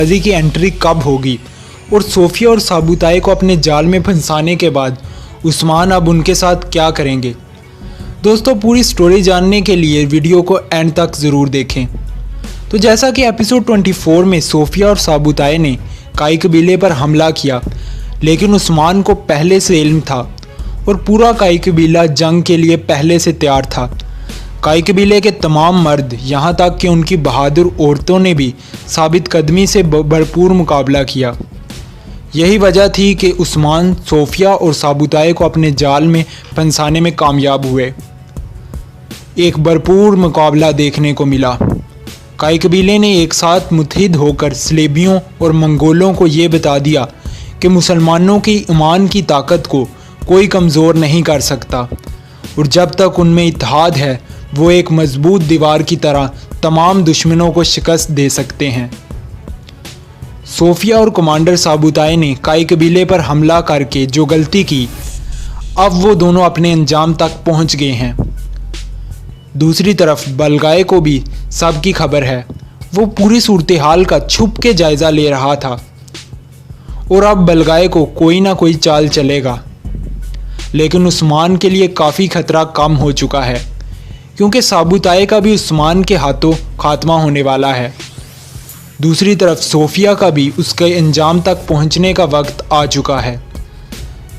गाजी की एंट्री कब होगी और सोफिया और साबुताई को अपने जाल में फंसाने के बाद उस्मान अब उनके साथ क्या करेंगे। दोस्तों, पूरी स्टोरी जानने के लिए वीडियो को एंड तक ज़रूर देखें। तो जैसा कि एपिसोड 24 में सोफिया और साबुताई ने काई कबीले पर हमला किया, लेकिन उस्मान को पहले से इल्म था और पूरा काई कबीला जंग के लिए पहले से तैयार था। काई कबीले के तमाम मर्द, यहाँ तक कि उनकी बहादुर औरतों ने भी साबित कदमी से भरपूर मुकाबला किया। यही वजह थी कि उस्मान सोफिया और साबुताई को अपने जाल में फंसाने में कामयाब हुए। एक भरपूर मुकाबला देखने को मिला। काई कबीले ने एक साथ मुत्तहिद होकर सलेबियों और मंगोलों को ये बता दिया कि मुसलमानों की ईमान की ताकत को कोई कमज़ोर नहीं कर सकता और जब तक उनमें इत्तेहाद है वो एक मजबूत दीवार की तरह तमाम दुश्मनों को शिकस्त दे सकते हैं। सोफिया और कमांडर साबुताई ने काई कबीले पर हमला करके जो गलती की, अब वो दोनों अपने अंजाम तक पहुंच गए हैं। दूसरी तरफ बलगाए को भी सबकी खबर है। वो पूरी सूरत हाल का छुप के जायज़ा ले रहा था और अब बलगाए को कोई ना कोई चाल चलेगा। लेकिन उस्मान के लिए काफ़ी खतरा कम हो चुका है, क्योंकि साबुताई का भी उस्मान के हाथों खात्मा होने वाला है। दूसरी तरफ सोफिया का भी उसके अंजाम तक पहुंचने का वक्त आ चुका है।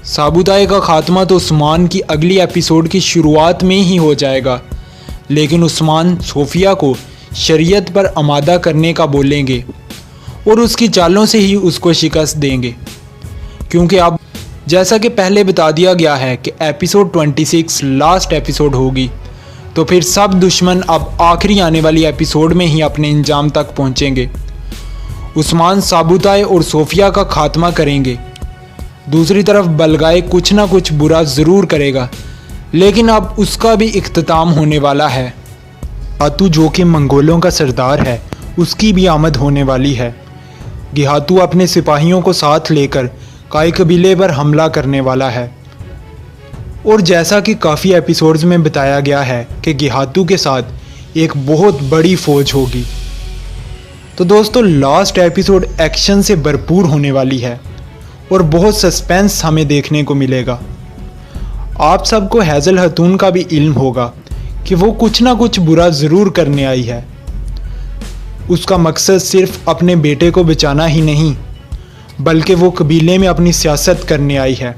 साबुताई का खात्मा तो उस्मान की अगली एपिसोड की शुरुआत में ही हो जाएगा, लेकिन उस्मान सोफिया को शरीयत पर आमादा करने का बोलेंगे और उसकी चालों से ही उसको शिकस्त देंगे, क्योंकि अब जैसा कि पहले बता दिया गया है कि एपिसोड 26 लास्ट एपिसोड होगी, तो फिर सब दुश्मन अब आखिरी आने वाली एपिसोड में ही अपने अंजाम तक पहुंचेंगे। उस्मान साबुताई और सोफिया का खात्मा करेंगे। दूसरी तरफ बलगाए कुछ ना कुछ बुरा ज़रूर करेगा, लेकिन अब उसका भी इख्तिताम होने वाला है। गिहातू, जो कि मंगोलों का सरदार है, उसकी भी आमद होने वाली है। गिहातू अपने सिपाहियों को साथ लेकर काई कबीले पर हमला करने वाला है और जैसा कि काफ़ी एपिसोड्स में बताया गया है कि गिहातू के साथ एक बहुत बड़ी फौज होगी। तो दोस्तों, लास्ट एपिसोड एक्शन से भरपूर होने वाली है और बहुत सस्पेंस हमें देखने को मिलेगा। आप सबको हैज़ल हतून का भी इल्म होगा कि वो कुछ ना कुछ बुरा ज़रूर करने आई है। उसका मकसद सिर्फ अपने बेटे को बचाना ही नहीं, बल्कि वो कबीले में अपनी सियासत करने आई है।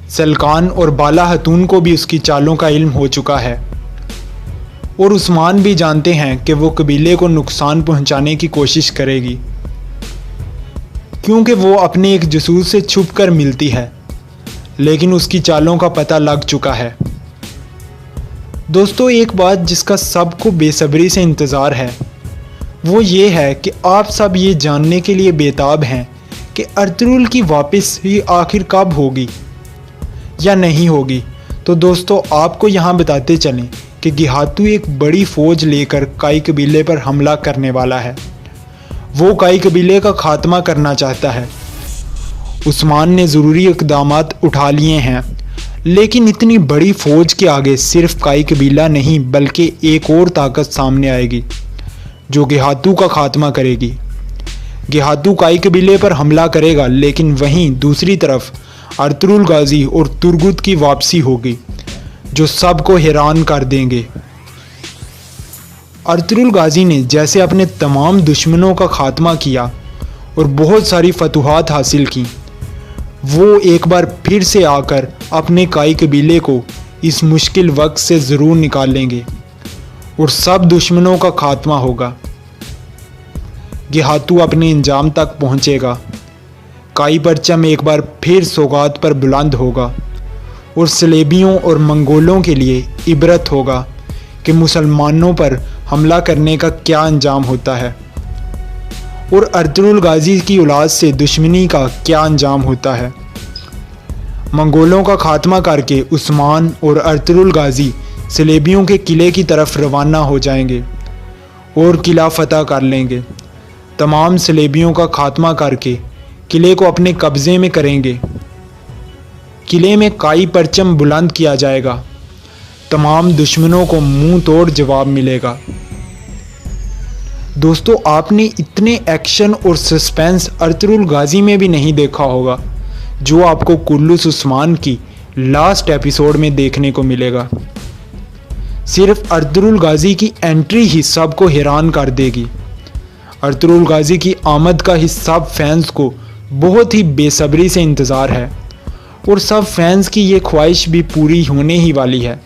सलकान और बाला हतून को भी उसकी चालों का इल्म हो चुका है और उस्मान भी जानते हैं कि वो कबीले को नुकसान पहुंचाने की कोशिश करेगी, क्योंकि वो अपने एक जसूस से छुपकर मिलती है, लेकिन उसकी चालों का पता लग चुका है। दोस्तों, एक बात जिसका सबको बेसब्री से इंतज़ार है वो ये है कि आप सब ये जानने के लिए बेताब हैं कि अर्तुगरुल की वापस ही आखिर कब होगी या नहीं होगी। तो दोस्तों, आपको यहाँ बताते चलें कि गिहातू एक बड़ी फ़ौज लेकर काई कबीले पर हमला करने वाला है। वो काई कबीले का खात्मा करना चाहता है। उस्मान ने ज़रूरी इक़दामात उठा लिए हैं, लेकिन इतनी बड़ी फ़ौज के आगे सिर्फ काई कबीला नहीं बल्कि एक और ताकत सामने आएगी जो गिहातू का खात्मा करेगी। गिहातू काई कबीले पर हमला करेगा, लेकिन वहीं दूसरी तरफ अर्तुगरुल गाजी और तुर्गुत की वापसी होगी जो सबको हैरान कर देंगे। अर्तुगरुल गाजी ने जैसे अपने तमाम दुश्मनों का खात्मा किया और बहुत सारी फतूहात हासिल की, वो एक बार फिर से आकर अपने काई कबीले को इस मुश्किल वक्त से ज़रूर निकाल लेंगे और सब दुश्मनों का खात्मा होगा। गिहातू अपने अंजाम तक पहुंचेगा। काई परचम एक बार फिर सौगात पर बुलंद होगा और सलेबियों और मंगोलों के लिए इबरत होगा कि मुसलमानों पर हमला करने का क्या अंजाम होता है और अर्तुगरुल गाजी की औलाद से दुश्मनी का क्या अंजाम होता है। मंगोलों का खात्मा करके उस्मान और अर्तुगरुल गाजी सलेबियों के किले की तरफ रवाना हो जाएंगे और किला फतह कर लेंगे। तमाम सलेबियों का खात्मा करके किले को अपने कब्ज़े में करेंगे। किले में काई परचम बुलंद किया जाएगा। तमाम दुश्मनों को मुंह तोड़ जवाब मिलेगा। दोस्तों, आपने इतने एक्शन और सस्पेंस अर्तुगरुल गाजी में भी नहीं देखा होगा जो आपको कुल्लूस उस्मान की लास्ट एपिसोड में देखने को मिलेगा। सिर्फ अर्तुगरुल गाजी की एंट्री ही सबको हैरान कर देगी। अर्तुगरुल गाजी की आमद का ही सब फैंस को बहुत ही बेसब्री से इंतज़ार है और सब फैंस की ये ख्वाहिश भी पूरी होने ही वाली है।